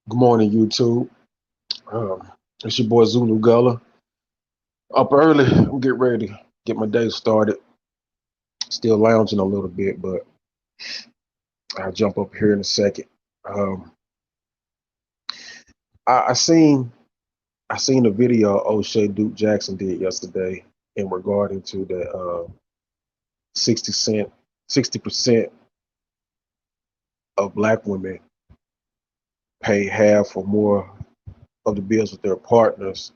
Good morning, YouTube. Um, it's your boy Zulu Gullah. Up early. I'm getting ready to get my day started. Still lounging a little bit, but I'll jump up here in a second. Um, I seen I seen a video O'Shea Duke Jackson did yesterday in regarding to the 60% of black women pay half or more of the bills with their partners,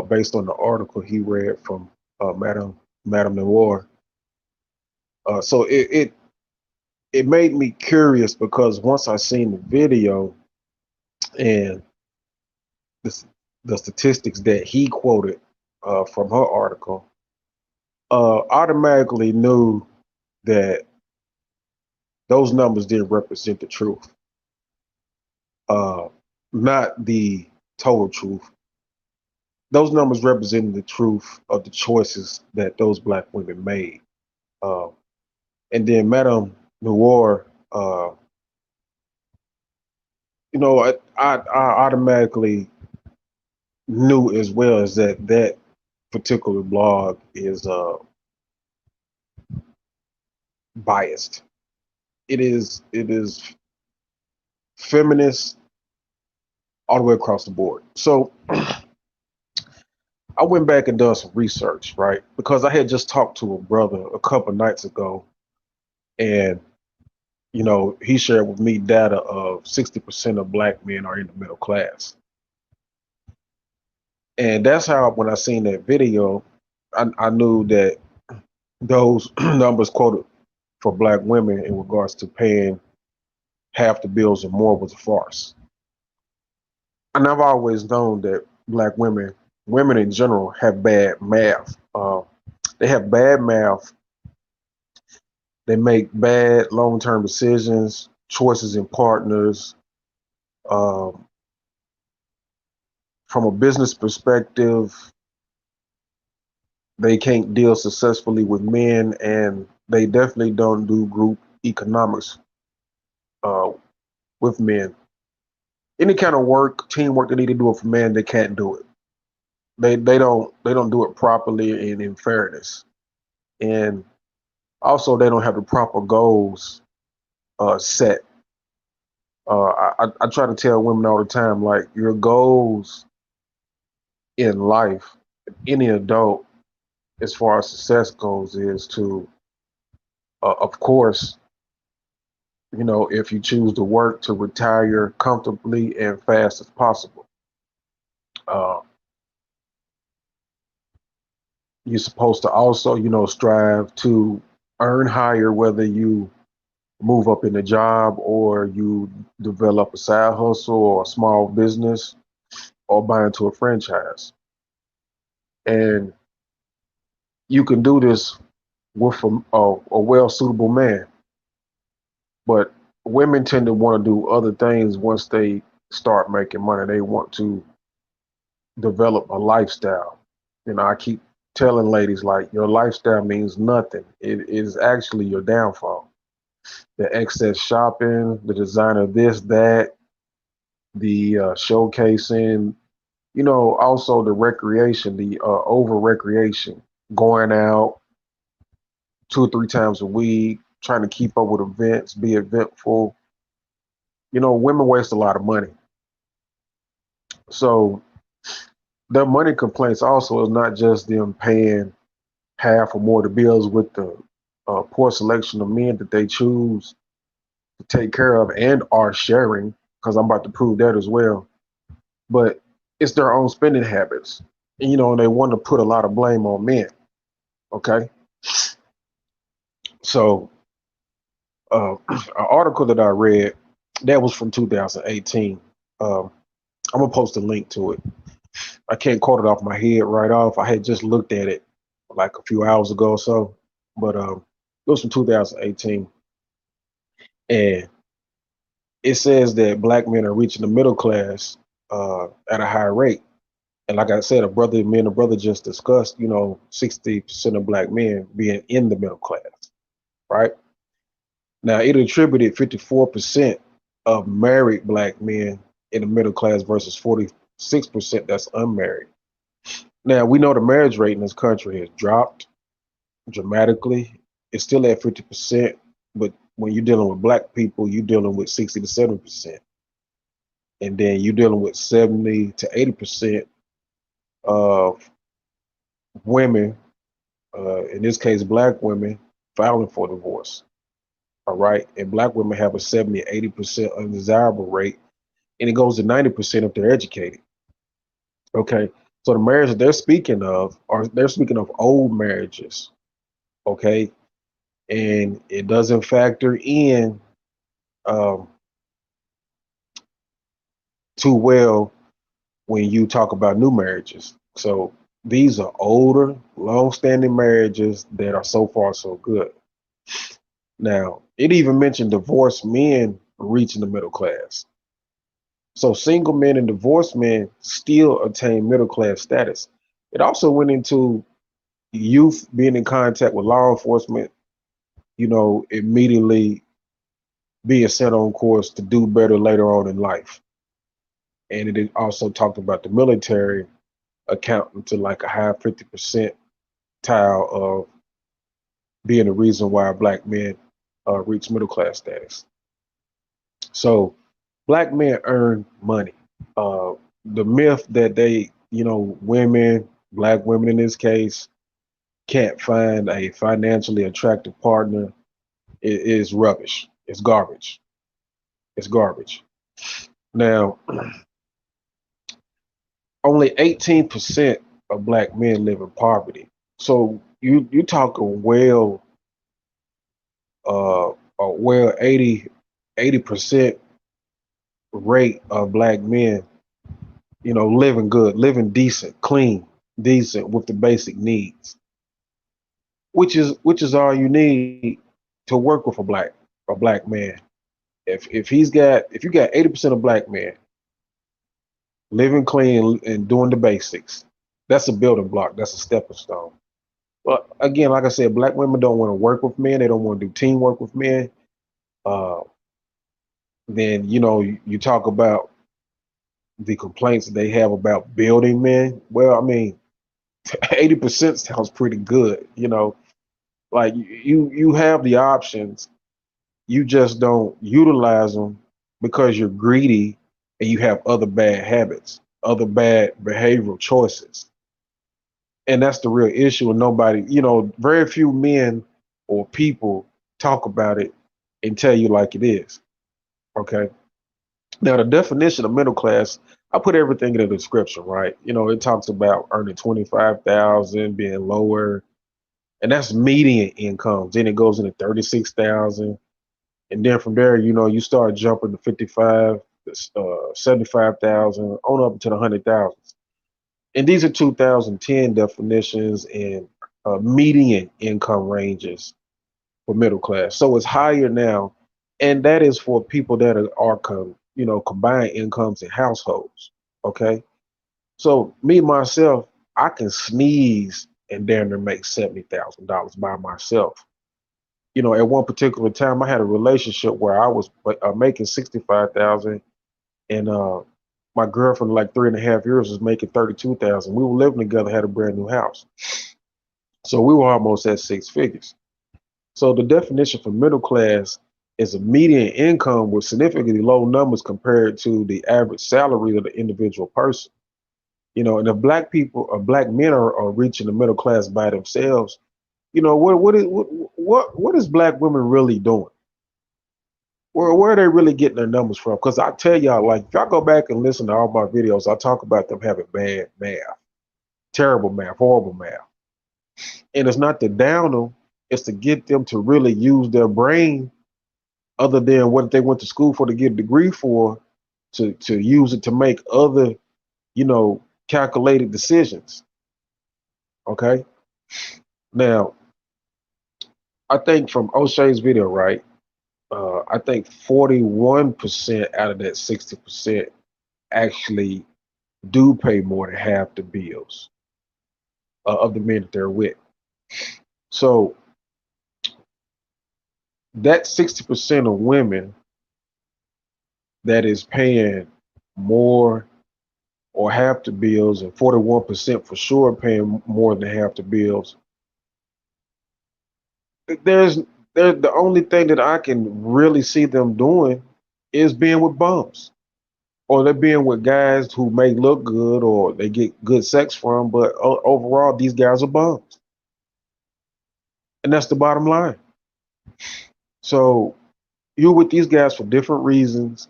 based on the article he read from Madame Noir. So it made me curious because once I seen the video and the, the statistics that he quoted from her article, automatically knew that those numbers didn't represent the truth, uh, not the total truth. Those numbers represented the truth of the choices that those black women made. Uh, and then Madame Noir, I automatically knew as well as that particular blog is biased. It is feminist all the way across the board. So I went back and done some research, right? Because I had just talked to a brother a couple nights ago, and he shared with me data of 60% of black men are in the middle class, and that's how when I seen that video, I knew that those numbers quoted for black women in regards to paying half the bills or more was a farce. And I've always known that black women in general, have bad math. They have bad math. They make bad long-term decisions, choices in partners. Um, from a business perspective, they can't deal successfully with men, and they definitely don't do group economics uh, with men. Any kind of work, teamwork they need to do it for men, they can't do it. They don't do it properly and in fairness. And also they don't have the proper goals set. I try to tell women all the time, like, your goals in life, any adult, as far as success goes, is to, of course, if you choose to work, to retire comfortably and fast as possible. Uh, you're supposed to also, strive to earn higher, whether you move up in a job or you develop a side hustle or a small business or buy into a franchise. And you can do this with a well suitable man. But women tend to want to do other things once they start making money. They want to develop a lifestyle. I keep telling ladies, like, your lifestyle means nothing. It is actually your downfall. The excess shopping, the designer this, that, the showcasing, also the recreation, the over recreation, going out 2 or 3 times a week, trying to keep up with events, be eventful. Women waste a lot of money. So their money complaints also is not just them paying half or more the bills with the poor selection of men that they choose to take care of and are sharing, because I'm about to prove that as well. But it's their own spending habits. And they want to put a lot of blame on men. Okay. So, an article that I read that was from 2018. Um, I'm gonna post a link to it. I can't quote it off my head right off. I had just looked at it like a few hours ago or so, but it was from 2018, and it says that black men are reaching the middle class at a high rate. And like I said, me and a brother just discussed, 60% of black men being in the middle class, right? Now, it attributed 54% of married black men in the middle class versus 46% that's unmarried. Now, we know the marriage rate in this country has dropped dramatically. It's still at 50%, but when you're dealing with black people, you're dealing with 60 to 70%. And then you're dealing with 70 to 80% of women, in this case, black women, filing for divorce. All right. And black women have a 70, 80% undesirable rate, and it goes to 90% if they're educated. Okay. So the marriage that they're speaking of, are they're speaking of old marriages. Okay. And it doesn't factor in um, too well when you talk about new marriages. So these are older, long-standing marriages that are so far so good. Now, it even mentioned divorced men reaching the middle class. So single men and divorced men still attain middle class status. It also went into youth being in contact with law enforcement, immediately being set on course to do better later on in life. And it also talked about the military accounting to like a high 50% tile of being the reason why black men reach middle class status. So black men earn money. Uh, the myth that women, black women in this case, can't find a financially attractive partner is rubbish. It's garbage. It's garbage. Now, only 18% of black men live in poverty. So you talking well 80% rate of black men, living good, living decent, clean, decent with the basic needs, which is all you need to work with a black man. If you got 80% of black men living clean and doing the basics, that's a building block. That's a stepping stone. But again, like I said, black women don't want to work with men. They don't want to do teamwork with men. Uh, then you talk about the complaints that they have about building men. Well, I mean, 80% sounds pretty good. Like you have the options, you just don't utilize them because you're greedy and you have other bad habits, other bad behavioral choices. And that's the real issue. And nobody, very few men or people talk about it and tell you like it is. Okay. Now, the definition of middle class, I put everything in the description, right? It talks about earning 25,000, being lower, and that's median income. Then it goes into 36,000, and then from there, you start jumping to 55, 75,000, on up to the 100,000. And these are 2010 definitions and median income ranges for middle class. So it's higher now, and that is for people that are combined incomes in households. Okay, so me myself, I can sneeze and damn near make $70,000 by myself. At one particular time, I had a relationship where I was making 65,000, and my girlfriend, like 3.5 years, was making 32,000. We were living together, had a brand new house, so we were almost at six figures. So the definition for middle class is a median income with significantly low numbers compared to the average salary of the individual person. And if black people or black men are reaching the middle class by themselves, what is black women really doing? Where are they really getting their numbers from? Because I tell y'all, like, if y'all go back and listen to all my videos, I talk about them having bad math, terrible math, horrible math. And it's not to down them, it's to get them to really use their brain other than what they went to school for to get a degree for, to use it to make other, calculated decisions. Okay. Now, I think from O'Shea's video, right? I think 41% out of that 60% actually do pay more than half the bills of the men that they're with. So that 60% of women that is paying more or half the bills, and 41% for sure paying more than half the bills. There's the only thing that I can really see them doing is being with bums, or they're being with guys who may look good or they get good sex from, but overall these guys are bums, and that's the bottom line. So you're with these guys for different reasons,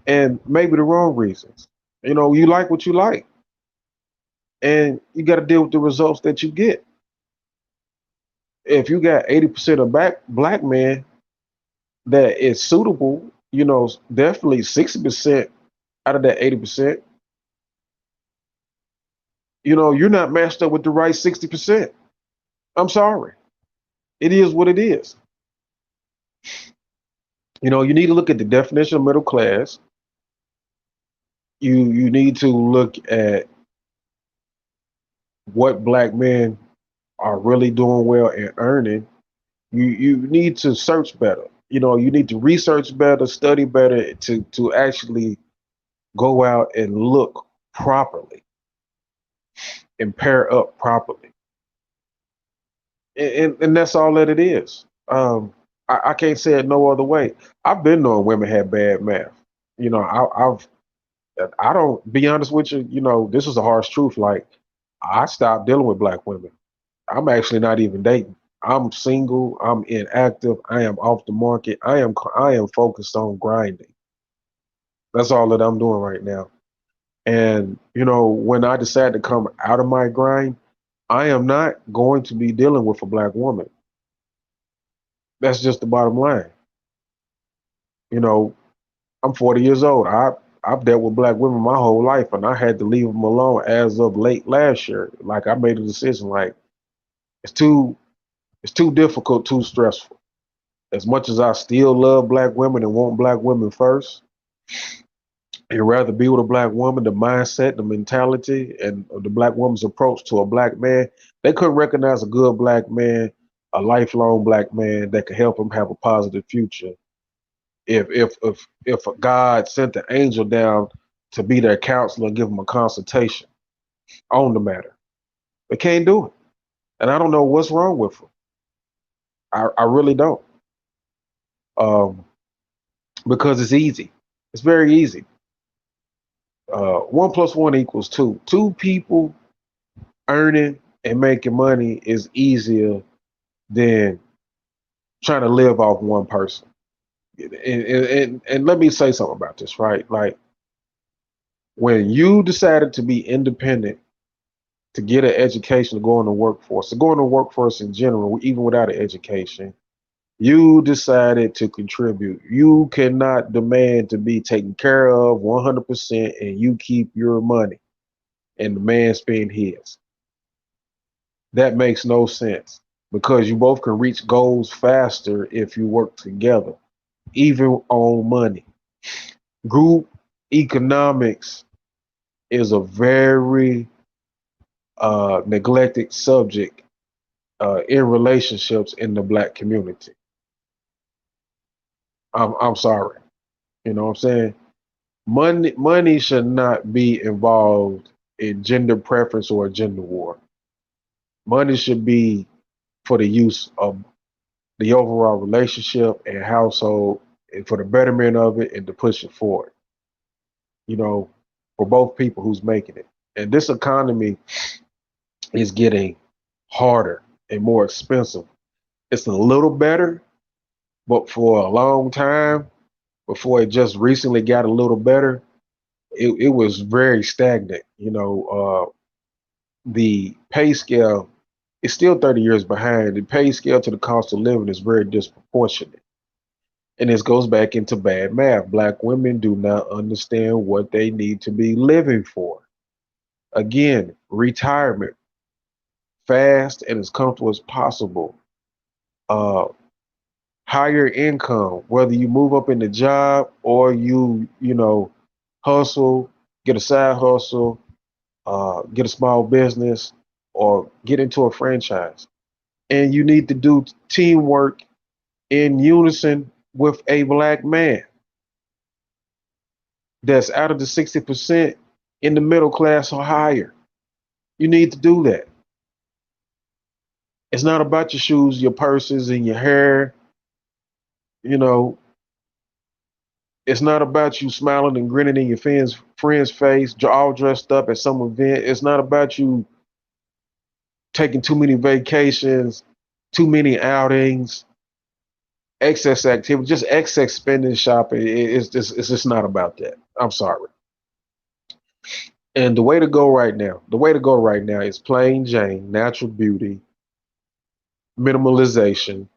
and maybe the wrong reasons. You like what you like, and you got to deal with the results that you get. If you got 80% of black men that is suitable, definitely 60% out of that 80%, you're not matched up with the right 60%. I'm sorry. It is what it is. You need to look at the definition of middle class. You need to look at what black men are really doing well and earning. You need to search better. You need to research better, study better to actually go out and look properly and pair up properly. And that's all that it is. I can't say it no other way. I've been knowing women have bad math. I don't, be honest with you. This is a harsh truth. Like, I stopped dealing with black women. I'm actually not even dating. I'm single. I'm inactive. I am off the market. I am focused on grinding. That's all that I'm doing right now. And when I decide to come out of my grind, I am not going to be dealing with a black woman. That's just the bottom line. You know, I'm 40 years old. I've dealt with black women my whole life, and I had to leave them alone as of late last year. Like, I made a decision. Like, it's too it's too difficult, too stressful. As much as I still love black women and want black women first, you'd rather be with a black woman. The mindset, the mentality, and the black woman's approach to a black man, they couldn't recognize a good black man, a lifelong black man that could help them have a positive future. If God sent the angel down to be their counselor and give them a consultation on the matter, they can't do it. And I don't know what's wrong with them. I really don't. Um, because it's easy. It's very easy. One plus one equals two. Two people earning and making money is easier than trying to live off one person. And let me say something about this, right? Like, when you decided to be independent, to get an education, to go in the workforce in general, even without an education, you decided to contribute. You cannot demand to be taken care of 100% and you keep your money and the man spend his. That makes no sense, because you both can reach goals faster if you work together, even on money. Group economics is a very neglected subject in relationships in the black community. I'm sorry. You know what I'm saying? Money should not be involved in gender preference or a gender war. Money should be for the use of the overall relationship and household, and for the betterment of it and to push it forward, you know, for both people who's making it. And this economy is getting harder and more expensive. It's a little better, but for a long time, before it just recently got a little better, it was very stagnant. The pay scale is still 30 years behind. The pay scale to the cost of living is very disproportionate. And this goes back into bad math. Black women do not understand what they need to be living for. Again, retirement, fast and as comfortable as possible. Uh, Higher income, whether you move up in the job or you hustle, get a side hustle, get a small business, or get into a franchise. And you need to do teamwork in unison with a black man. that's out of the 60% in the middle class or higher. You need to do that. It's not about your shoes, your purses, and your hair. You know, it's not about you smiling and grinning in your friend's face, all dressed up at some event. It's not about you taking too many vacations, too many outings, excess activity, just excess spending, shopping. It's just not about that. I'm sorry. And the way to go right now is plain Jane, natural beauty, minimalization,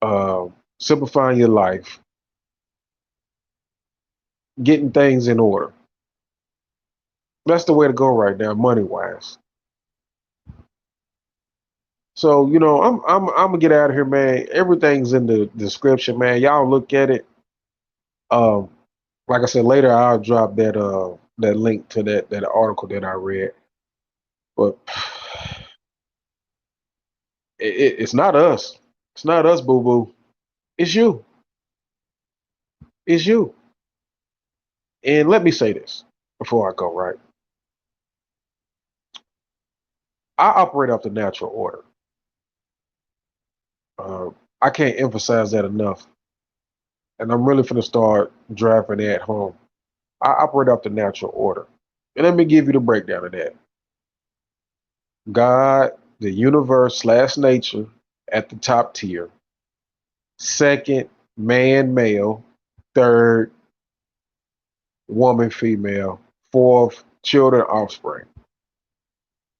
uh, simplifying your life, getting things in order. That's the way to go right now, money wise. So I'm gonna get out of here, man. Everything's in the description, man. Y'all look at it. Um, like I said, later I'll drop that link to that article that I read. But it's not us. It's not us, boo boo. It's you. It's you. And let me say this before I go. Right, I operate off the natural order. Uh, I can't emphasize that enough. And I'm really going to start driving that home. I operate off the natural order. And let me give you the breakdown of that. God, the universe slash nature at the top tier. Second, man, male. Third, woman, female. Fourth, children, offspring.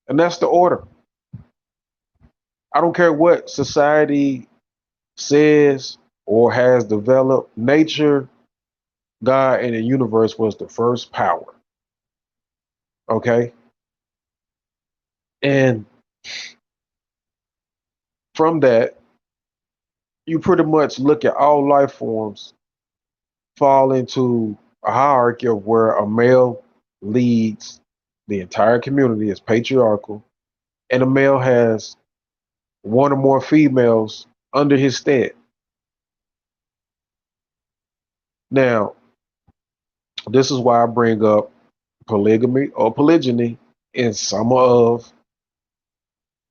And that's the order. I don't care what society says or has developed. Nature, God, and the universe was the first power. Okay? And from that, you pretty much look at all life forms fall into a hierarchy of where a male leads the entire community is patriarchal, and a male has one or more females under his stead. Now, this is why I bring up polygamy or polygyny in some of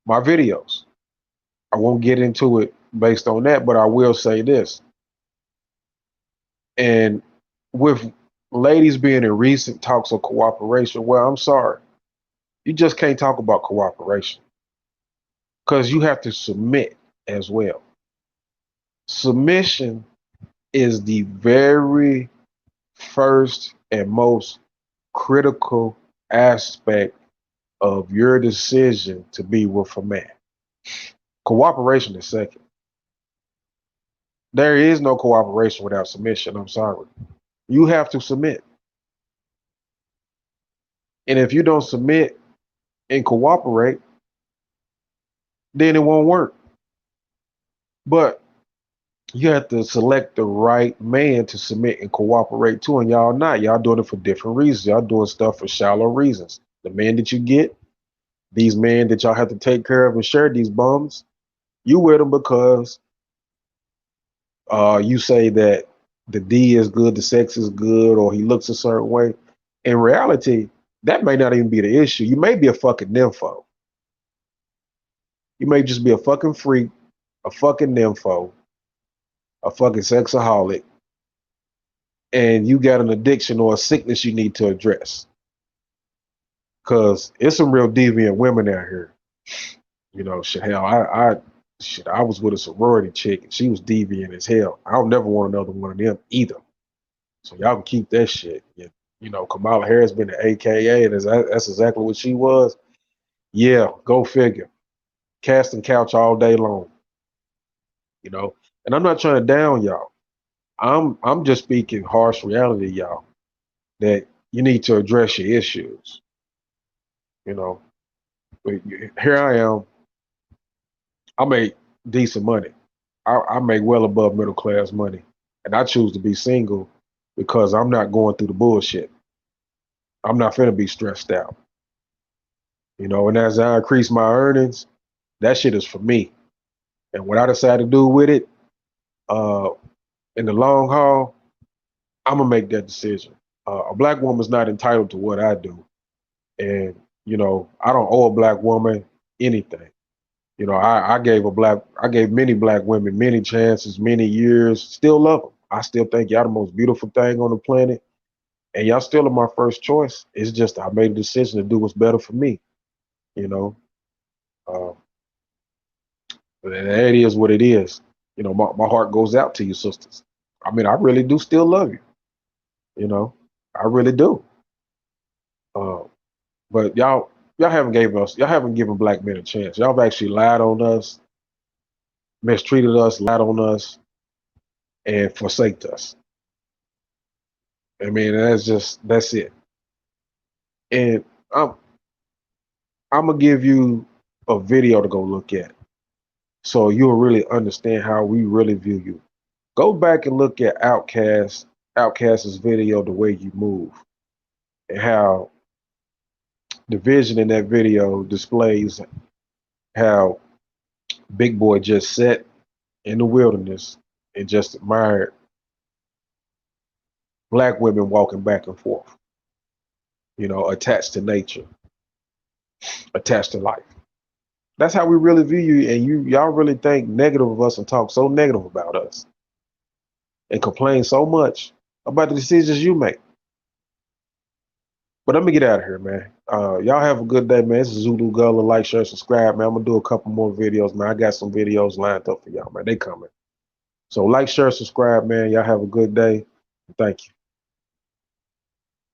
my videos. I won't get into it based on that, but I will say this. And with ladies being in recent talks of cooperation, well, I'm sorry. You just can't talk about cooperation because you have to submit as well. Submission is the very first and most critical aspect of your decision to be with a man. Cooperation is second. There is no cooperation without submission. I'm sorry. You have to submit. And if you don't submit and cooperate, then it won't work. But you have to select the right man to submit and cooperate to, and y'all not. Y'all doing it for different reasons. Y'all doing stuff for shallow reasons. The men that you get, these men that y'all have to take care of and share these bums, you with them because you say that the D is good, the sex is good, or he looks a certain way. In reality, that may not even be the issue. You may be a fucking nympho. You may just be a fucking freak, a fucking nympho, a fucking sexaholic, and you got an addiction or a sickness you need to address. Cause it's some real deviant women out here. Shit, hell, I was with a sorority chick and she was deviant as hell. I don't never want another one of them either. So y'all can keep that shit. Yeah. Kamala Harris been an AKA, and that's exactly what she was. Yeah, go figure. Casting couch all day long. And I'm not trying to down y'all. I'm just speaking harsh reality, y'all, that you need to address your issues. You know, but here I am. I make decent money. I make well above middle class money, and I choose to be single because I'm not going through the bullshit. I'm not finna be stressed out. And as I increase my earnings, that shit is for me. And what I decide to do with it, uh, in the long haul, I'm gonna make that decision. A black woman's not entitled to what I do. And, I don't owe a black woman anything. I gave many black women many chances, many years, still love them. I still think y'all the most beautiful thing on the planet. And y'all still are my first choice. It's just I made a decision to do what's better for me, you know. Uh, and that is what it is. My heart goes out to you, sisters. I mean, I really do still love you, you know. I really do. Uh, but y'all haven't given black men a chance. Y'all have actually lied on us, mistreated us, lied on us, and forsaked us. I mean, that's it. And I'm I'm gonna give you a video to go look at, so you'll really understand how we really view you. Go back and look at Outkast's video, The Way You Move, and how the vision in that video displays how Big Boy just sat in the wilderness and just admired black women walking back and forth, attached to nature, attached to life. That's how we really view you, and y'all really think negative of us and talk so negative about us and complain so much about the decisions you make. But let me get out of here, man. Y'all have a good day, man. This is Zulu Gullah. Like, share, subscribe, man. I'm gonna do a couple more videos, man. I got some videos lined up for y'all, man. They coming. So like, share, subscribe, man. Y'all have a good day. Thank you.